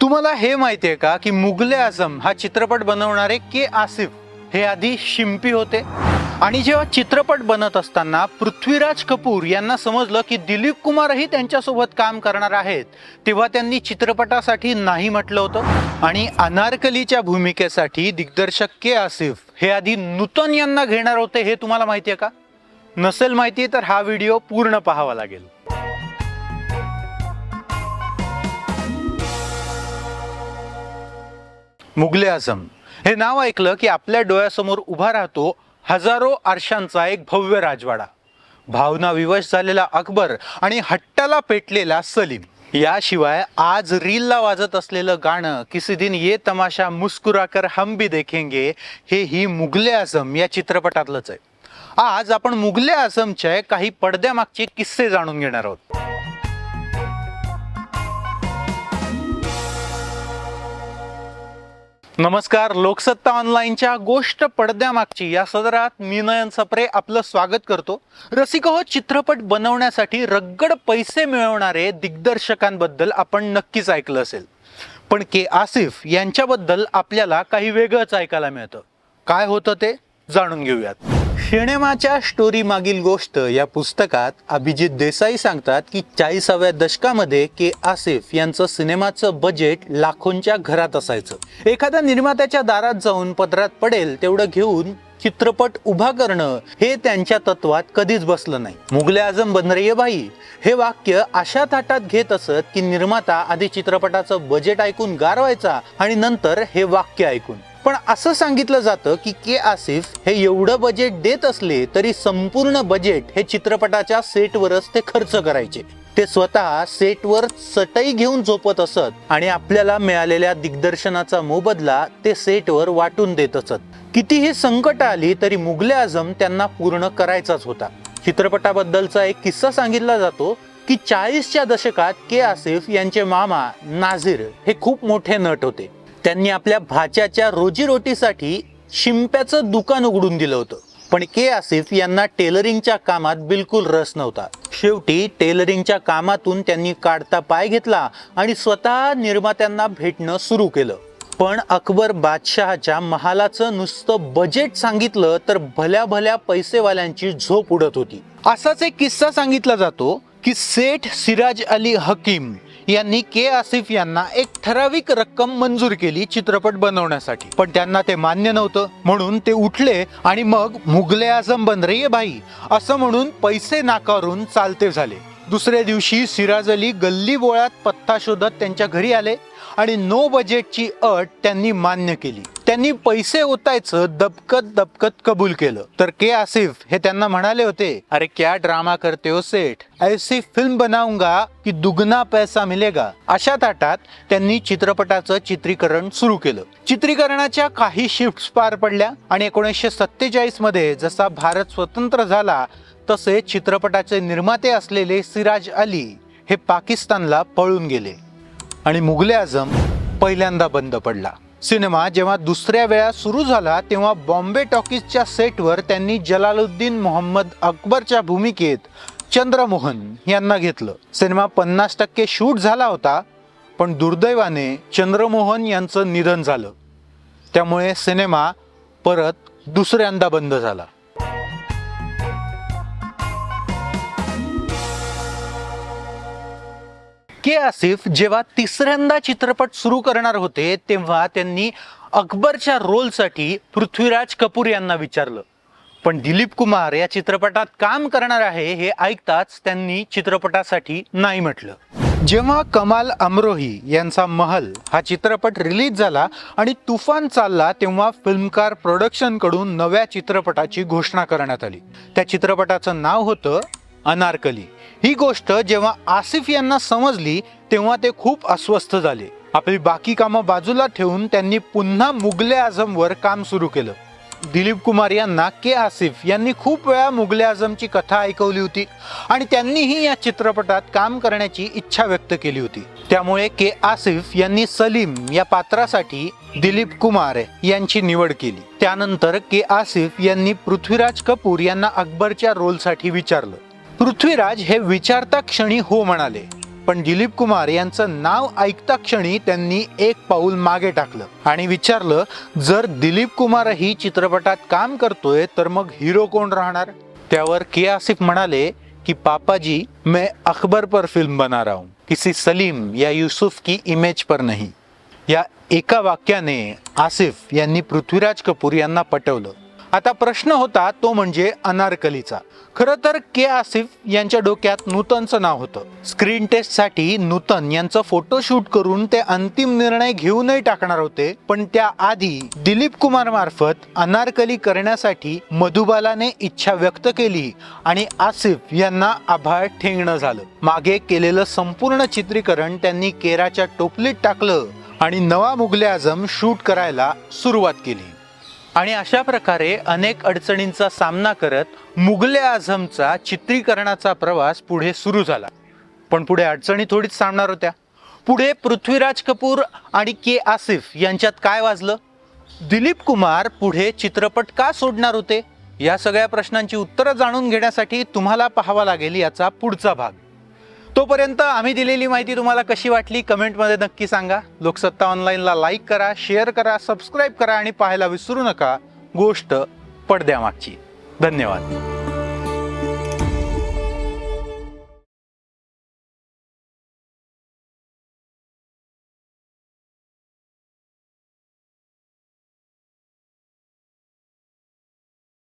तुम्हाला हे माहिती आहे का की मुघले आझम हा चित्रपट बनवणारे के आसिफ हे आधी शिंपी होते आणि जेव्हा चित्रपट बनत असताना पृथ्वीराज कपूर यांना समजलं की दिलीप कुमारही त्यांच्यासोबत काम करणार आहेत, तेव्हा त्यांनी चित्रपटासाठी नाही म्हटलं होतं आणि अनारकलीच्या भूमिकेसाठी दिग्दर्शक के आसिफ हे आधी नूतन यांना घेणार होते. हे तुम्हाला माहिती आहे का? नसेल माहिती तर हा व्हिडिओ पूर्ण पाहावा लागेल. मुघले आझम हे नाव ऐकलं की आपल्या डोळ्यासमोर उभा राहतो हजारो आरशांचा एक भव्य राजवाडा, भावना विवश झालेला अकबर आणि हट्टाला पेटलेला सलीम. याशिवाय आज रीलला वाजत असलेलं गाणं किसी दिन ये तमाशा मुस्कुराकर हम भी देखेंगे हे ही मुघले आझम या चित्रपटातलंच आहे. आज आपण मुघले आझमचे काही पडद्यामागचे किस्से जाणून घेणार आहोत. नमस्कार, लोकसत्ता ऑनलाईनच्या गोष्ट पडद्यामागची या सदरात मी नयन सप्रे आपलं स्वागत करतो. रसिको, चित्रपट बनवण्यासाठी रगड पैसे मिळवणारे दिग्दर्शकांबद्दल आपण नक्कीच ऐकलं असेल, पण के आसिफ यांच्याबद्दल आपल्याला काही वेगळंच ऐकायला मिळतं. काय होतं ते जाणून घेऊयात. सिनेमाच्या स्टोरी मागील गोष्ट या पुस्तकात अभिजित देसाई सांगतात की 40व्या दशकामध्ये के आसिफ यांचं सिनेमाचं बजेट लाखोंच्या घरात असायचं. एखाद्या निर्मात्याच्या दारात जाऊन पदरात पडेल तेवढं घेऊन चित्रपट उभा करणं हे त्यांच्या तत्वात कधीच बसलं नाही. मुघले आझम बन रही है भाई हे वाक्य अशा थाटात घेत असत की निर्माता आधी चित्रपटाचं बजेट ऐकून गारवायचा आणि नंतर हे वाक्य ऐकून. पण असं सांगितलं जातं की के आसिफ हे एवढं बजेट देत असले तरी संपूर्ण बजेट हे चित्रपटाच्या सेटवरच ते खर्च करायचे. ते स्वतः सेटवर चटई घेऊन झोपत असत आणि आपल्याला मिळालेल्या दिग्दर्शनाचा मोबदला ते सेटवर वाटून देत असत. कितीही संकट आली तरी मुघले आझम त्यांना पूर्ण करायचाच होता. चित्रपटाबद्दलचा एक किस्सा सांगितला जातो की 40च्या दशकात के आसिफ यांचे मामा नाझीर हे खूप मोठे नट होते. त्यांनी आपल्या भाच्याच्या रोजीरोटीसाठी शिंप्याचं दुकान उघडून दिलं होतं, पण के आसिफ यांना टेलरिंगच्या कामात बिलकुल रस नव्हता. शेवटी टेलरिंगच्या कामातून त्यांनी काढता पाय घेतला आणि स्वतः निर्मात्यांना भेटणं सुरू केलं. पण अकबर बादशहाच्या महालाचं नुसतं बजेट सांगितलं तर भल्या भल्या पैसेवाल्यांची झोप उडत होती. असाच एक किस्सा सांगितला जातो की सेठ सिराज अली हकीम यांनी के आसिफ यांना एक ठराविक रक्कम मंजूर केली चित्रपट बनवण्यासाठी, पण त्यांना ते मान्य नव्हतं. म्हणून ते उठले आणि मग मुघले आझम बन रही है भाई असं म्हणून पैसे नाकारून चालते झाले. दुसऱ्या दिवशी सिराज अली गल्ली बोळात पत्ता शोधत त्यांच्या घरी आले आणि नो बजेटची अट त्यांनी मान्य केली. त्यांनी पैसे ओतायचं दबकत कबूल केलं. तर के आसिफ हे त्यांना म्हणाले होते, अरे क्या ड्रामा करते हो सेठ, ऐसी फिल्म बनाऊंगा की दुगना पैसा मिलेगा. अशा थाटात त्यांनी चित्रपटाचं चित्रीकरण सुरू केलं. चित्रीकरणाच्या काही शिफ्ट्स पार पडल्या आणि 1947 मध्ये जसा भारत स्वतंत्र झाला तसे चित्रपटाचे निर्माते असलेले सिराज अली हे पाकिस्तानला पळून गेले आणि मुघले आझम पहिल्यांदा बंद पडला. सिनेमा जेव्हा दुसऱ्या वेळा सुरू झाला तेव्हा बॉम्बे टॉकीजच्या सेटवर त्यांनी जलालुद्दीन मोहम्मद अकबरच्या भूमिकेत चंद्रमोहन यांना घेतलं. सिनेमा 50% शूट झाला होता, पण दुर्दैवाने चंद्रमोहन यांचं निधन झालं. त्यामुळे सिनेमा परत दुसऱ्यांदा बंद झाला. के आसिफ जेव्हा तिसऱ्यांदा चित्रपट सुरू करणार होते तेव्हा त्यांनी अकबरच्या रोलसाठी पृथ्वीराज कपूर यांना विचारलं, पण दिलीप कुमार या चित्रपटात काम करणार आहे हे ऐकताच त्यांनी चित्रपटासाठी नाही म्हटलं. जेव्हा कमाल अमरोही यांचा महल हा चित्रपट रिलीज झाला आणि तुफान चालला तेव्हा फिल्मकार प्रोडक्शन कडून नव्या चित्रपटाची घोषणा करण्यात आली. त्या चित्रपटाचं नाव होतं अनारकली. ही गोष्ट जेव्हा आसिफ यांना समजली तेव्हा ते खूप अस्वस्थ झाले. आपली बाकी कामं बाजूला ठेवून त्यांनी पुन्हा मुघले आझमवर काम सुरू केलं. दिलीप कुमार यांना के आसिफ यांनी खूप वेळा मुघले आझमची कथा ऐकवली होती आणि त्यांनीही या चित्रपटात काम करण्याची इच्छा व्यक्त केली होती. त्यामुळे के आसिफ यांनी सलीम या पात्रासाठी दिलीप कुमार यांची निवड केली. त्यानंतर के आसिफ यांनी पृथ्वीराज कपूर यांना अकबरच्या रोलसाठी विचारलं. पृथ्वीराज हे विचारता क्षणी हो म्हणाले पण दिलीप कुमार यांचं नाव ऐकता क्षणी त्यांनी एक पाऊल मागे टाकलं आणि विचारलं, जर दिलीप कुमारही चित्रपटात काम करतोय तर मग हिरो कोण राहणार? त्यावर के आसिफ म्हणाले कि पापाजी, मैं अकबर पर फिल्म बना रहा हूं, किसी सलीम या यूसुफ की इमेज पर नहीं. या एका वाक्याने आसिफ यांनी पृथ्वीराज कपूर यांना पटवलं. आता प्रश्न होता तो म्हणजे अनारकलीचा. खरं तर के आसिफ यांच्या डोक्यात नूतनचं नाव होतं. स्क्रीन टेस्टसाठी नूतन यांचं फोटोशूट करून ते अंतिम निर्णय घेऊनही टाकणार होते, पण त्याआधी दिलीप कुमार मार्फत अनारकली करण्यासाठी मधुबालाने इच्छा व्यक्त केली आणि आसिफ यांना आभाळ ठेंगणं झालं. मागे केलेलं संपूर्ण चित्रीकरण त्यांनी केराच्या टोपलीत टाकलं आणि नवा मुघले आझम शूट करायला सुरुवात केली. आणि अशा प्रकारे अनेक अडचणींचा सामना करत मुघले आझमचा चित्रीकरणाचा प्रवास पुढे सुरू झाला. पण पुढे अडचणी थोडीच सामणार होत्या. पुढे पृथ्वीराज कपूर आणि के आसिफ यांच्यात काय वाजलं? दिलीप कुमार पुढे चित्रपट का सोडणार होते? या सगळ्या प्रश्नांची उत्तरं जाणून घेण्यासाठी तुम्हाला पाहावा लागेल याचा पुढचा भाग. तोपर्यंत आम्ही दिलेली माहिती तुम्हाला कशी वाटली कमेंटमध्ये नक्की सांगा. लोकसत्ता ऑनलाईनला लाईक करा, शेअर करा, सबस्क्राईब करा आणि पाहायला विसरू नका गोष्ट पडद्यामागची. धन्यवाद.